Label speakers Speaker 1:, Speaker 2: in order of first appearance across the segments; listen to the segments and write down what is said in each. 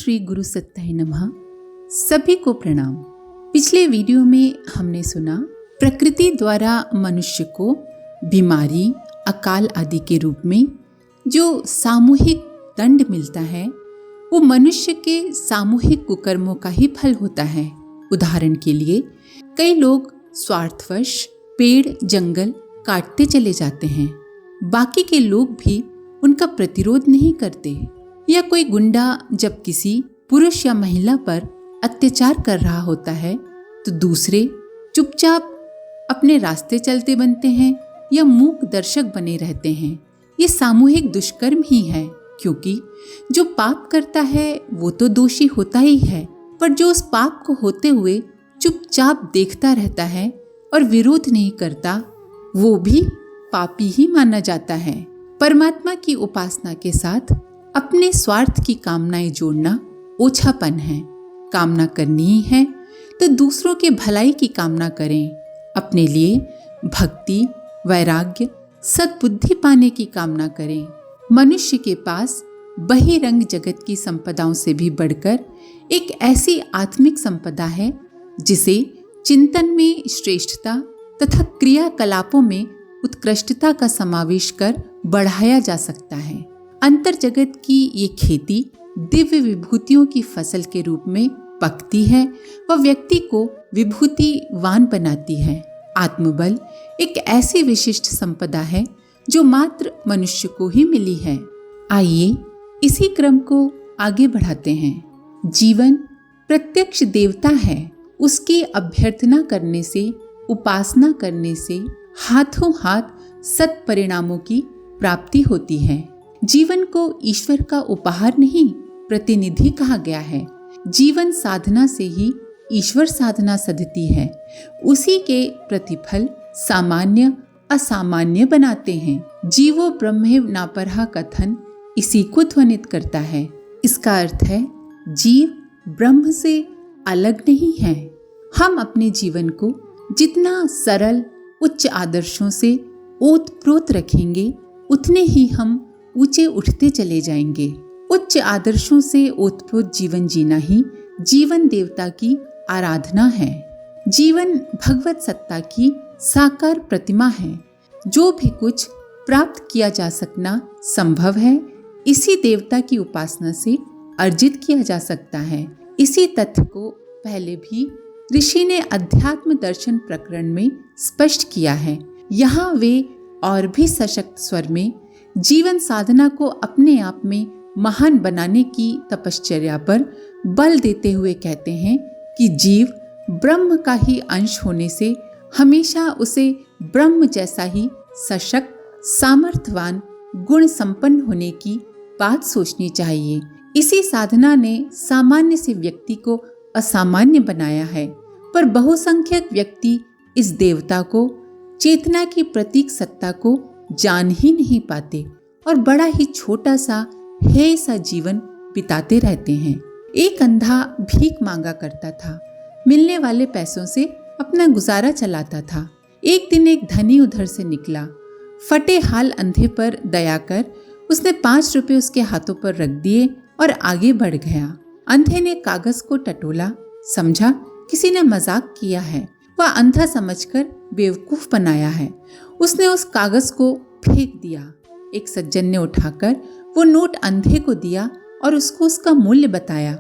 Speaker 1: श्री गुरु सत्ताय नमः। सभी को प्रणाम। पिछले वीडियो में हमने सुना प्रकृति द्वारा मनुष्य को बीमारी, अकाल आदि के रूप में जो सामूहिक दंड मिलता है वो मनुष्य के सामूहिक कुकर्मों का ही फल होता है। उदाहरण के लिए कई लोग स्वार्थवश पेड़ जंगल काटते चले जाते हैं, बाकी के लोग भी उनका प्रतिरोध नहीं करते। या कोई गुंडा जब किसी पुरुष या महिला पर अत्याचार कर रहा होता है तो दूसरे चुपचाप अपने रास्ते चलते बनते हैं या मूक दर्शक बने रहते हैं। ये सामूहिक दुष्कर्म ही है, क्योंकि जो पाप करता है वो तो दोषी होता ही है, पर जो उस पाप को होते हुए चुपचाप देखता रहता है और विरोध नहीं करता वो भी पापी ही माना जाता है। परमात्मा की उपासना के साथ अपने स्वार्थ की कामनाएं जोड़ना ओछापन है। कामना करनी ही है तो दूसरों के भलाई की कामना करें। अपने लिए भक्ति, वैराग्य, सद्बुद्धि पाने की कामना करें। मनुष्य के पास बहिरंग जगत की संपदाओं से भी बढ़कर एक ऐसी आत्मिक संपदा है जिसे चिंतन में श्रेष्ठता तथा क्रियाकलापों में उत्कृष्टता का समावेश कर बढ़ाया जा सकता है। अंतर जगत की ये खेती दिव्य विभूतियों की फसल के रूप में पकती है व व्यक्ति को विभूतिवान बनाती है। आत्मबल एक ऐसी विशिष्ट संपदा है जो मात्र मनुष्य को ही मिली है। आइए इसी क्रम को आगे बढ़ाते हैं। जीवन प्रत्यक्ष देवता है। उसकी अभ्यर्थना करने से, उपासना करने से हाथों हाथ सत्परिणामों की प्राप्ति होती है। जीवन को ईश्वर का उपहार नहीं, प्रतिनिधि कहा गया है। जीवन साधना से ही ईश्वर साधना सधती है। उसी के प्रतिफल सामान्य असामान्य बनाते हैं। जीवो ब्रह्मेव नापरहा कथन इसी को ध्वनित करता है। इसका अर्थ है जीव ब्रह्म से अलग नहीं है। हम अपने जीवन को जितना सरल उच्च आदर्शों से ओतप्रोत रखेंगे उतने ही हम ऊंचे उठते चले जाएंगे। उच्च आदर्शों से ओतप्रोत जीवन जीना ही जीवन देवता की आराधना है। जीवन भगवत सत्ता की साकार प्रतिमा है। जो भी कुछ प्राप्त किया जा सकना संभव है इसी देवता की उपासना से अर्जित किया जा सकता है। इसी तथ्य को पहले भी ऋषि ने अध्यात्म दर्शन प्रकरण में स्पष्ट किया है। यहाँ वे और भी सशक्त स्वर में जीवन साधना को अपने आप में महान बनाने की तपश्चर्या पर बल देते हुए कहते हैं कि जीव ब्रह्म का ही अंश होने से हमेशा उसे ब्रह्म जैसा ही सशक्त, सामर्थ्यवान, गुण संपन्न होने की बात सोचनी चाहिए। इसी साधना ने सामान्य से व्यक्ति को असामान्य बनाया है, पर बहुसंख्यक व्यक्ति इस देवता को, चेतना की प्रतीक सत्ता को जान ही नहीं पाते और बड़ा ही छोटा सा हेय सा जीवन बिताते रहते हैं। एक अंधा भीख मांगा करता था, मिलने वाले पैसों से अपना गुजारा चलाता था। एक दिन एक धनी उधर से निकला। फटे हाल अंधे पर दया कर उसने 5 रुपए उसके हाथों पर रख दिए और आगे बढ़ गया। अंधे ने कागज को टटोला, समझा किसी ने मजाक किया है। वह अंधा समझकर बेवकूफ बनाया है। उसने उस कागज को फेंक दिया। एक सज्जन ने उठाकर वो नोट अंधे को दिया और उसको उसका मूल्य बताया।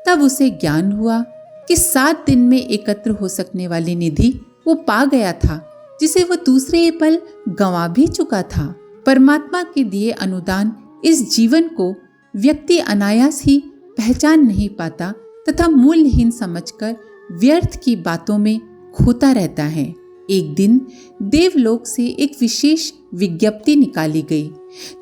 Speaker 1: तब उसे ज्ञान हुआ कि 7 दिन में एकत्र हो सकने वाली निधि वो पा गया था, जिसे वो दूसरे ही पल गंवा भी चुका था। परमात्मा के दिए अनुदान इस जीवन को व्यक्ति अनायास ही पहचान नहीं पाता तथा मूल्यहीन समझकर व्यर्थ की बातों में खोता रहता है। एक दिन देवलोक से एक विशेष विज्ञप्ति निकाली गई,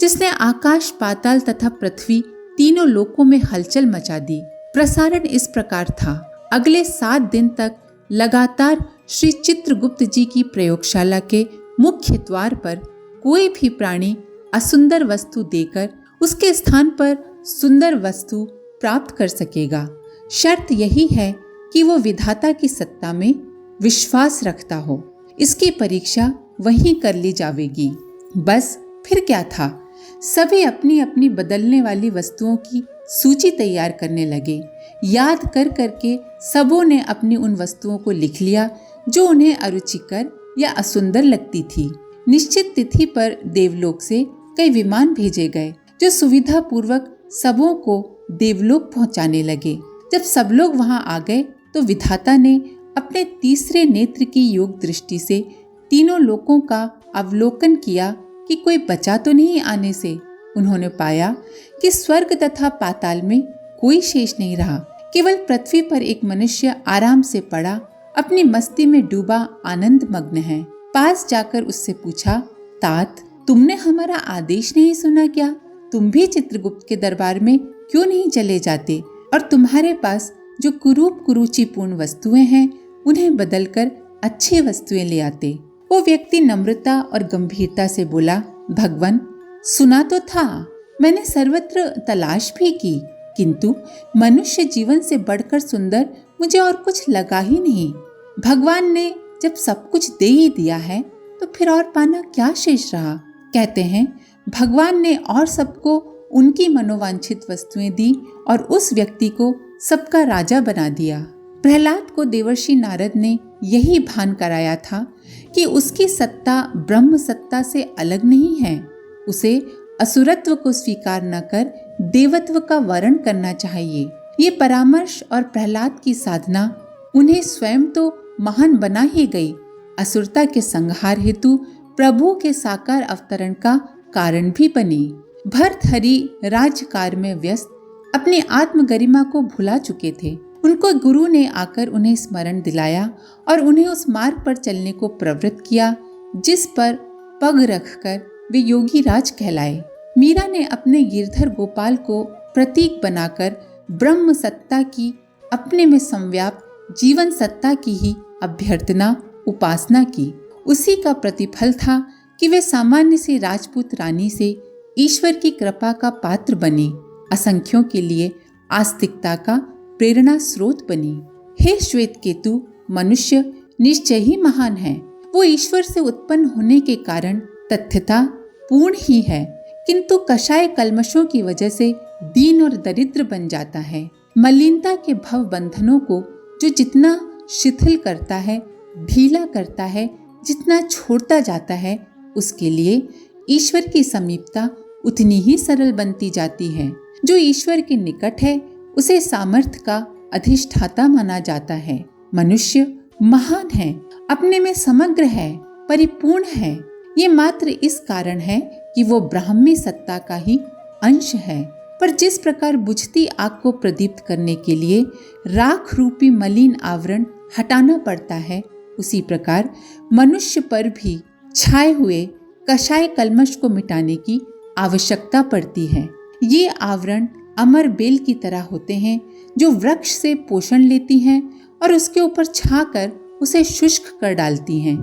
Speaker 1: जिसने आकाश, पाताल तथा पृथ्वी तीनों लोकों में हलचल मचा दी। प्रसारण इस प्रकार था। अगले 7 दिन तक लगातार श्री चित्रगुप्त जी की प्रयोगशाला के मुख्य द्वार पर कोई भी प्राणी असुंदर वस्तु देकर उसके स्थान पर सुंदर वस्तु प्राप्त कर सकेगा। शर्त यही है कि वो विधाता की सत्ता में विश्वास रखता हो। इसकी परीक्षा वहीं कर ली जाएगी। बस फिर क्या था, सभी अपनी अपनी बदलने वाली वस्तुओं की सूची तैयार करने लगे। याद कर करके सबों ने अपनी उन वस्तुओं को लिख लिया जो उन्हें अरुचिकर या असुंदर लगती थी। निश्चित तिथि पर देवलोक से कई विमान भेजे गए जो सुविधा पूर्वक सबों को देवलोक पहुंचाने लगे। जब सब लोग वहां आ गए तो विधाता ने अपने तीसरे नेत्र की योग दृष्टि से तीनों लोकों का अवलोकन किया कि कोई बचा तो नहीं आने से। उन्होंने पाया कि स्वर्ग तथा पाताल में कोई शेष नहीं रहा, केवल पृथ्वी पर एक मनुष्य आराम से पड़ा, अपनी मस्ती में डूबा आनंद मग्न है। पास जाकर उससे पूछा, तात, तुमने हमारा आदेश नहीं सुना क्या? तुम भी चित्रगुप्त के दरबार में क्यों नहीं चले जाते और तुम्हारे पास जो कुरूप कुरुचिपूर्ण वस्तुएं हैं उन्हें बदलकर अच्छी वस्तुएं ले आते। वो व्यक्ति नम्रता और गंभीरता से बोला, भगवान, सुना तो था, मैंने सर्वत्र तलाश भी की, किंतु मनुष्य जीवन से बढ़कर सुंदर मुझे और कुछ लगा ही नहीं। भगवान ने जब सब कुछ दे ही दिया है तो फिर और पाना क्या शेष रहा। कहते हैं भगवान ने और सबको उनकी मनोवांछित वस्तुएं दी और उस व्यक्ति को सबका राजा बना दिया। प्रहलाद को देवर्षि नारद ने यही भान कराया था कि उसकी सत्ता ब्रह्म सत्ता से अलग नहीं है। उसे असुरत्व को स्वीकार न कर देवत्व का वरण करना चाहिए। ये परामर्श और प्रहलाद की साधना उन्हें स्वयं तो महान बना ही गई, असुरता के संहार हेतु प्रभु के साकार अवतरण का कारण भी बनी। भर्तहरि राज्यकार में व्यस्त अपनी आत्म गरिमा को भुला चुके थे। उनको गुरु ने आकर उन्हें स्मरण दिलाया और उन्हें उस मार्ग पर चलने को प्रवृत्त किया जिस पर पग रखकर वे योगी राज कहलाए। मीरा ने अपने गिरधर गोपाल को प्रतीक बनाकर ब्रह्म सत्ता की, अपने में संव्याप्त जीवन सत्ता की ही अभ्यर्थना उपासना की। उसी का प्रतिफल था कि वे सामान्य सी राजपूत रानी से ईश्वर की कृपा का पात्र बनी, असंख्यों के लिए आस्तिकता का प्रेरणा स्रोत बनी। हे श्वेत केतु, मनुष्य निश्चय ही महान है। वो ईश्वर से उत्पन्न होने के कारण तथ्यता पूर्ण ही है, किंतु कषाय कल्मशों की वजह से दीन और दरिद्र बन जाता है। मलिनता के भव बंधनों को जो जितना शिथिल करता है, ढीला करता है, जितना छोड़ता जाता है, उसके लिए ईश्वर की समीपता उतनी ही सरल बनती जाती है। जो ईश्वर के निकट है उसे सामर्थ्य का अधिष्ठाता माना जाता है। मनुष्य महान है, अपने में समग्र है, परिपूर्ण है। ये मात्र इस कारण है कि वो ब्राह्मी सत्ता का ही अंश है। पर जिस प्रकार बुझती आग को प्रदीप्त करने के लिए राख रूपी मलिन आवरण हटाना पड़ता है, उसी प्रकार मनुष्य पर भी छाए हुए कषाय कल्मश को मिटाने की आवश्यकता पड़ती है। ये आवरण अमर बेल की तरह होते हैं जो वृक्ष से पोषण लेती हैं और उसके ऊपर छाकर उसे शुष्क कर डालती हैं।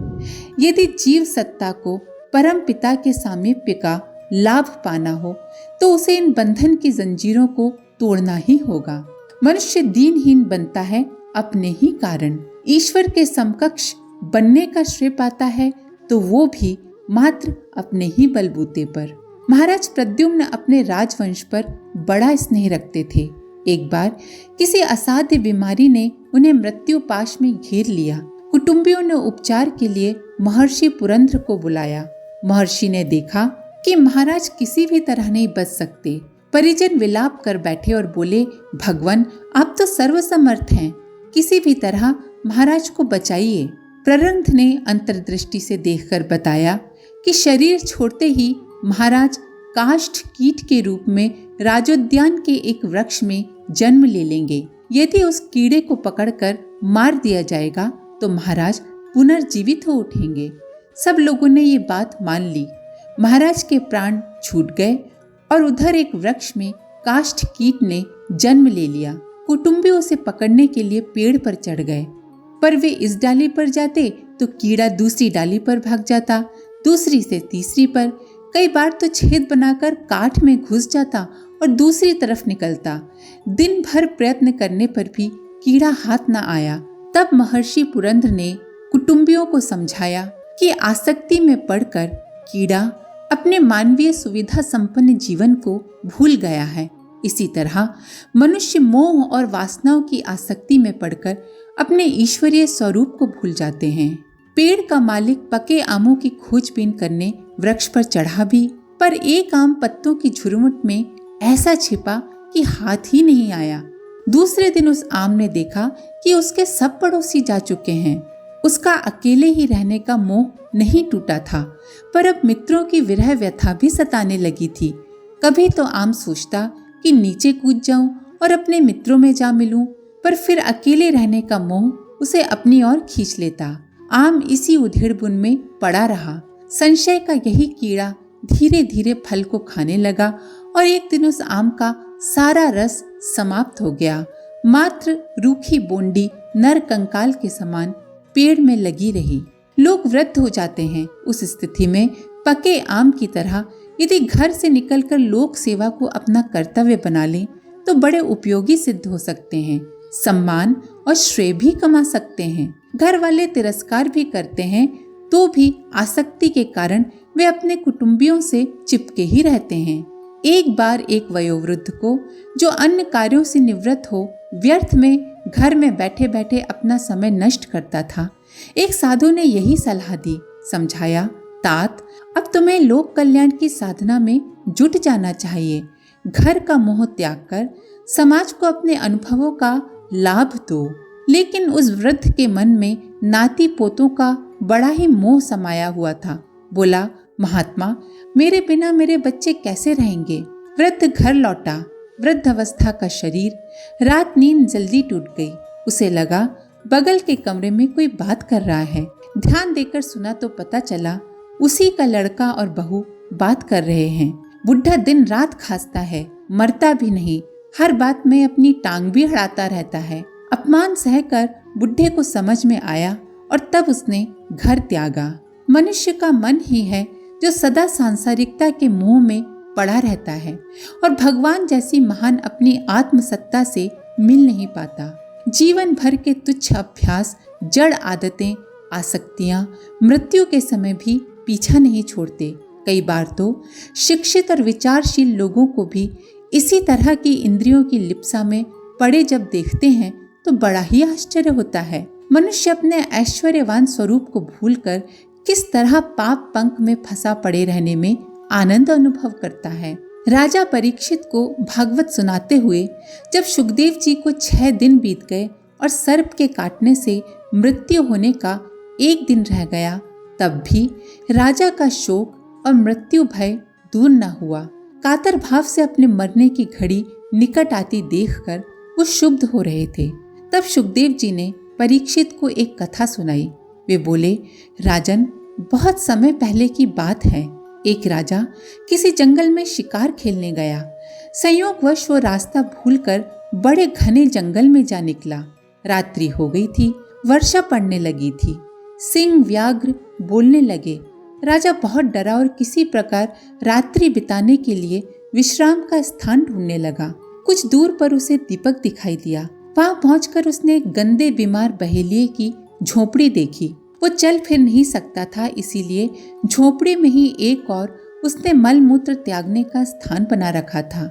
Speaker 1: यदि जीव सत्ता को परम पिता के सामीप्य का लाभ पाना हो तो उसे इन बंधन की जंजीरों को तोड़ना ही होगा। मनुष्य दीनहीन बनता है अपने ही कारण। ईश्वर के समकक्ष बनने का श्रेय पाता है तो वो भी मात्र अपने ही बलबूते पर। महाराज प्रद्युम्न अपने राजवंश पर बड़ा स्नेह रखते थे। एक बार किसी असाध्य बीमारी ने उन्हें मृत्यु पाश में घेर लिया। कुटुंबियों ने उपचार के लिए महर्षि पुरंद्र को बुलाया। महर्षि ने देखा कि महाराज किसी भी तरह नहीं बच सकते। परिजन विलाप कर बैठे और बोले, भगवान, आप तो सर्वसमर्थ हैं, किसी भी तरह महाराज को बचाइए। प्ररंध ने अंतर्दृष्टि से देखकर बताया कि शरीर छोड़ते ही महाराज काष्ठ कीट के रूप में राजोद्यान के एक वृक्ष में जन्म ले लेंगे। यदि उस कीड़े को पकड़कर मार दिया जाएगा तो महाराज पुनर्जीवित हो उठेंगे। सब लोगों ने ये बात मान ली। महाराज के प्राण छूट गए और उधर एक वृक्ष में काष्ठ कीट ने जन्म ले लिया। कुटुंबी उसे पकड़ने के लिए पेड़ पर चढ़ गए, पर वे इस डाली पर जाते तो कीड़ा दूसरी डाली पर भाग जाता, दूसरी से तीसरी पर। कई बार तो छेद बनाकर काठ में घुस जाता और दूसरी तरफ निकलता। दिन भर प्रयत्न करने पर भी कीड़ा हाथ न आया। तब महर्षि पुरंद्र ने कुटुंबियों को समझाया कि आसक्ति में पड़कर कीड़ा अपने मानवीय सुविधा संपन्न जीवन को भूल गया है। इसी तरह मनुष्य मोह और वासनाओं की आसक्ति में पड़कर अपने ईश्वरीय स्वरूप को भूल जाते हैं। पेड़ का मालिक पके आमों की खोजबीन करने वृक्ष पर चढ़ा भी, पर एक आम पत्तों की झुरमुट में ऐसा छिपा कि हाथ ही नहीं आया। दूसरे दिन उस आम ने देखा कि उसके सब पड़ोसी जा चुके हैं। उसका अकेले ही रहने का मोह नहीं टूटा था, पर अब मित्रों की विरह व्यथा भी सताने लगी थी। कभी तो आम सोचता कि नीचे कूद जाऊं और अपने मित्रों में जा मिलूं, पर फिर अकेले रहने का मोह उसे अपनी ओर खींच लेता। आम इसी उधेड़बुन में पड़ा रहा। संशय का यही कीड़ा धीरे धीरे फल को खाने लगा और एक दिन उस आम का सारा रस समाप्त हो गया। मात्र रूखी बोंडी नर कंकाल के समान पेड़ में लगी रही। लोग वृद्ध हो जाते हैं। उस स्थिति में पके आम की तरह यदि घर से निकलकर लोक सेवा को अपना कर्तव्य बना लें तो बड़े उपयोगी सिद्ध हो सकते हैं। सम्मान और श्रेय भी कमा सकते हैं। घर वाले तिरस्कार भी करते हैं तो भी आसक्ति के कारण वे अपने कुटुंबियों से चिपके ही रहते हैं। एक बार एक वयोवृद्ध को, जो अन्य कार्यों से निवृत्त हो व्यर्थ में घर में बैठे बैठे अपना समय नष्ट करता था, एक साधु ने यही सलाह दी। समझाया, तात, अब तुम्हें लोक कल्याण की साधना में जुट जाना चाहिए। घर का मोह त्याग कर समाज को अपने अनुभवों का लाभ दो। लेकिन उस वृद्ध के मन में नाती पोतों का बड़ा ही मोह समाया हुआ था। बोला, महात्मा, मेरे बिना मेरे बच्चे कैसे रहेंगे। वृद्ध घर लौटा। वृद्ध अवस्था का शरीर, रात नींद जल्दी टूट गई। उसे लगा बगल के कमरे में कोई बात कर रहा है। ध्यान देकर सुना तो पता चला उसी का लड़का और बहू बात कर रहे हैं। बुढ़ा दिन रात खांसता है, मरता भी नहीं। हर बात में अपनी टांग भी अड़ाता रहता है। अपमान सहकर बुढ़े को समझ में आया और तब उसने घर त्यागा। मनुष्य का मन ही है जो सदा सांसारिकता के मोह में पड़ा रहता है और भगवान जैसी महान अपनी आत्मसत्ता से मिल नहीं पाता। जीवन भर के तुच्छ अभ्यास, जड़ आदतें, आसक्तियां मृत्यु के समय भी पीछा नहीं छोड़ते। कई बार तो शिक्षित और विचारशील लोगों को भी इसी तरह की इंद्रियों की लिप्सा में पड़े जब देखते हैं तो बड़ा ही आश्चर्य होता है। मनुष्य अपने ऐश्वर्यवान स्वरूप को भूलकर किस तरह पाप पंख में फंसा पड़े रहने में आनंद अनुभव करता है। राजा परीक्षित को भागवत सुनाते हुए जब सुखदेव जी को 6 दिन बीत गए और सर्प के काटने से मृत्यु होने का 1 दिन रह गया, तब भी राजा का शोक और मृत्यु भय दूर न हुआ। कातर भाव से अपने मरने की घड़ी निकट आती देखकर वो क्षुब्ध हो रहे थे। तब सुखदेव जी ने परीक्षित को एक कथा सुनाई। वे बोले, राजन, बहुत समय पहले की बात है। एक राजा किसी जंगल में शिकार खेलने गया। संयोगवश वो रास्ता भूलकर बड़े घने जंगल में जा निकला। रात्रि हो गई थी, वर्षा पड़ने लगी थी। सिंह व्याघ्र बोलने लगे। राजा बहुत डरा और किसी प्रकार रात्रि बिताने के लिए विश्राम का स्थान ढूंढने लगा। कुछ दूर पर उसे दीपक दिखाई दिया। वहां पहुंचकर उसने एक गंदे बीमार बहेलिये की झोपड़ी देखी। वो चल फिर नहीं सकता था, इसीलिए झोपड़ी में ही एक और उसने मल मूत्र त्यागने का स्थान बना रखा था।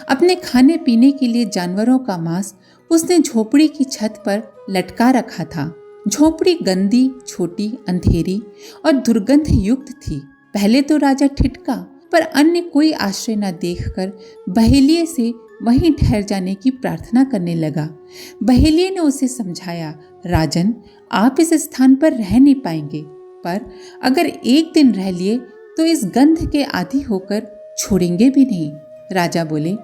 Speaker 1: अपने खाने पीने के लिए जानवरों का मांस उसने झोपड़ी की छत पर लटका रखा था। झोपड़ी गंदी, छोटी, अंधेरी और दुर्गंध युक्त थी। पहले तो राजा ठिठका, पर अन्य कोई आश्रय न देखकर बहेलिये से वहीं ठहर जाने की प्रार्थना करने लगा। बहेलिये ने उसे समझाया, राजन, आप इस स्थान पर रह नहीं पाएंगे, पर अगर 1 दिन रह लिए तो इस गंध के आदी होकर छोड़ेंगे भी नहीं। राजा बोले,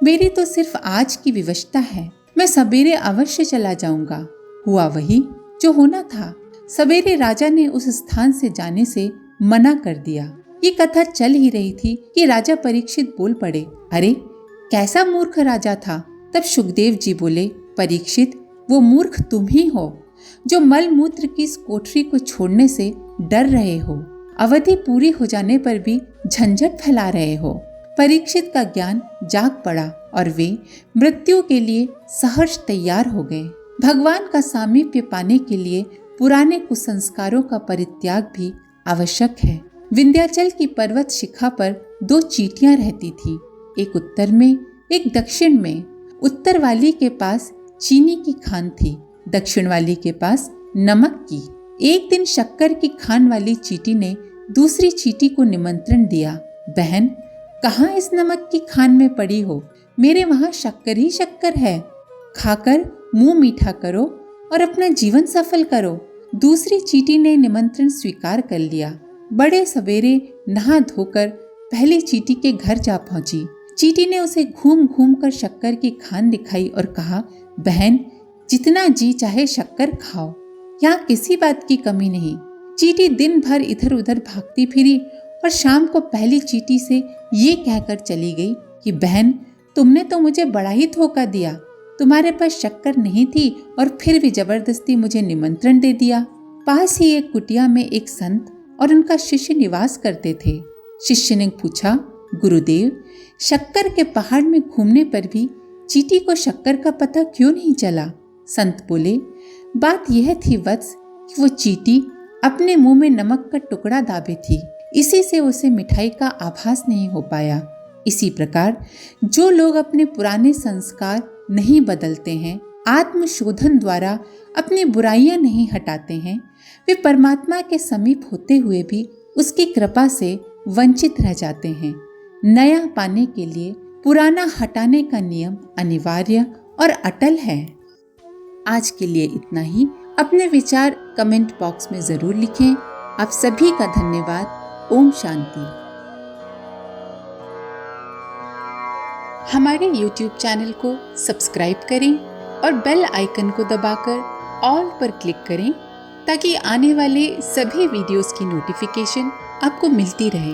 Speaker 1: मेरी तो सिर्फ आज की विवशता है, मैं सवेरे अवश्य चला जाऊंगा। हुआ वही जो होना था। सवेरे राजा ने उस स्थान से जाने से मना कर दिया। ये कथा चल ही रही थी कि राजा परीक्षित बोल पड़े, अरे कैसा मूर्ख राजा था। तब सुखदेव जी बोले, परीक्षित, वो मूर्ख तुम ही हो जो मल मूत्र की इस कोठरी को छोड़ने से डर रहे हो। अवधि पूरी हो जाने पर भी झंझट फैला रहे हो। परीक्षित का ज्ञान जाग पड़ा और वे मृत्यु के लिए सहर्ष तैयार हो गए। भगवान का सामीप्य पाने के लिए पुराने कुसंस्कारों का परित्याग भी आवश्यक है। विंध्याचल की पर्वत शिखा पर 2 चींटियां रहती थी, एक उत्तर में, एक दक्षिण में उत्तर वाली के पास चीनी की खान थी, दक्षिण वाली के पास नमक की। एक दिन शक्कर की खान वाली चींटी ने दूसरी चींटी को निमंत्रण दिया, बहन कहाँ इस नमक की खान में पड़ी हो, मेरे वहाँ शक्कर ही शक्कर है, खाकर मुंह मीठा करो और अपना जीवन सफल करो। दूसरी चींटी ने निमंत्रण स्वीकार कर लिया। बड़े सवेरे नहा धोकर पहली चींटी के घर जा पहुंची। चींटी ने उसे घूम घूम कर शक्कर की खान दिखाई और कहा, बहन जितना जी चाहे शक्कर खाओ, यहाँ किसी बात की कमी नहीं। चींटी दिन भर इधर उधर भागती फिरी और शाम को पहली चींटी से ये कहकर चली गई कि बहन तुमने तो मुझे बड़ा ही धोखा दिया, तुम्हारे पास शक्कर नहीं थी और फिर भी जबरदस्ती मुझे निमंत्रण दे दिया। पास ही एक कुटिया में एक संत और उनका शिष्य निवास करते थे। शिष्य ने पूछा, गुरुदेव शक्कर के पहाड़ में घूमने पर भी चींटी को शक्कर का पता क्यों नहीं चला? संत बोले, बात यह थी वत्स कि वो चींटी अपने मुंह में नमक का टुकड़ा दाबे थी, इसी से उसे मिठाई का आभास नहीं हो पाया। इसी प्रकार जो लोग अपने पुराने संस्कार नहीं बदलते हैं, आत्मशोधन द्वारा अपनी बुराइयां नहीं हटाते हैं, वे परमात्मा के समीप होते हुए भी उसकी कृपा से वंचित रह जाते हैं। नया पाने के लिए पुराना हटाने का नियम अनिवार्य और अटल है। आज के लिए इतना ही। अपने विचार कमेंट बॉक्स में जरूर लिखें। आप सभी का धन्यवाद। ओम शांति। हमारे YouTube चैनल को सब्सक्राइब करें और बेल आइकन को दबाकर ऑल पर क्लिक करें ताकि आने वाले सभी वीडियोस की नोटिफिकेशन आपको मिलती रहे।